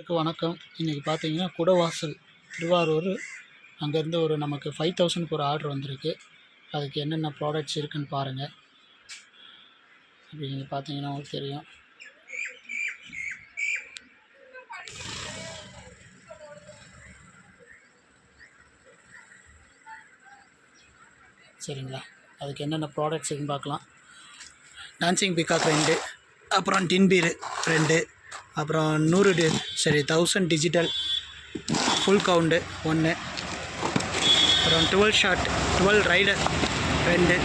அனைவருக்கும் வணக்கம். இன்றைக்கி பார்த்தீங்கன்னா குடவாசல் திருவாரூர் அங்கேருந்து ஒரு நமக்கு 5000க்கு ஒரு ஆர்டர் வந்திருக்கு. அதுக்கு என்னென்ன ப்ராடக்ட்ஸ் இருக்குதுன்னு பாருங்கள். அப்படி நீங்கள் பார்த்தீங்கன்னா உங்களுக்கு தெரியும். சரிங்களா, அதுக்கு என்னென்ன ப்ராடக்ட்ஸ் இருக்குன்னு பார்க்கலாம். டான்சிங் பிகாக் 2, அப்புறம் டின் பீரு 2, அப்புறம் 1000 டிஜிட்டல் ஃபுல் கவுண்டு 1, அப்புறம் 12 ஷாட் 12 ரைடர் 2,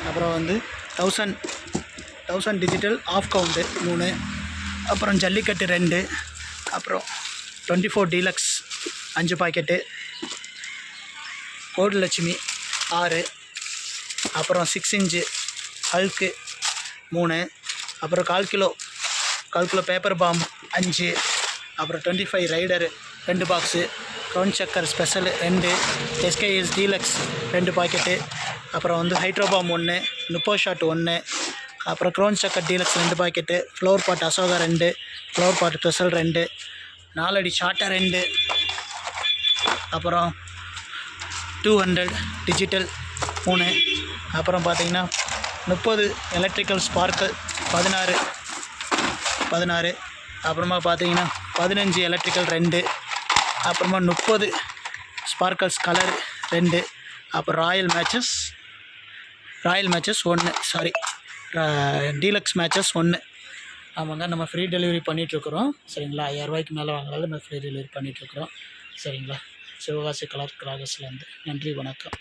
அப்புறம் 1000 டிஜிட்டல் ஆஃப் கவுண்டு 3, அப்புறம் ஜல்லிக்கட்டு 2, அப்புறம் 24 டீலக்ஸ் 5 பாக்கெட்டு, கோடு லட்சுமி 6, அப்புறம் 6 இன்ச்சு ஹல்க்கு 3, அப்புறம் 1/4 கிலோ பேப்பர் பாம் 5, அப்புறம் 25 ரைடரு 2 பாக்ஸு, க்ரௌன் சக்கர் ஸ்பெஷல் 2, எஸ்கேஎஸ் டீலக்ஸ் 2 பாக்கெட்டு, அப்புறம் ஹைட்ரோபாம் 1, 30 ஷாட் 1, அப்புறம் க்ரௌன் சக்கர் deluxe 2 packet, flower pot Ashoka 2, flower pot special 2, 4 அடி ஷாட்டா 2, அப்புறம் 200 டிஜிட்டல் 3, அப்புறம் பார்த்தீங்கன்னா 30 எலக்ட்ரிக்கல் ஸ்பார்க்கல் 16, அப்புறமா பார்த்தீங்கன்னா 15 எலக்ட்ரிக்கல் 2, அப்புறமா 30 ஸ்பார்க்கல்ஸ் கலர் 2, அப்புறம் Royal matches 1, sorry deluxe matches 1. ஆமாங்க, நம்ம ஃப்ரீ டெலிவரி பண்ணிகிட்ருக்குறோம். சரிங்களா, 5000 மேலே வாங்கினாலும் நம்ம ஃப்ரீ டெலிவரி பண்ணிகிட்ருக்குறோம். சரிங்களா, சிவகாசி கலர் கிராகஸ்லேருந்து. நன்றி, வணக்கம்.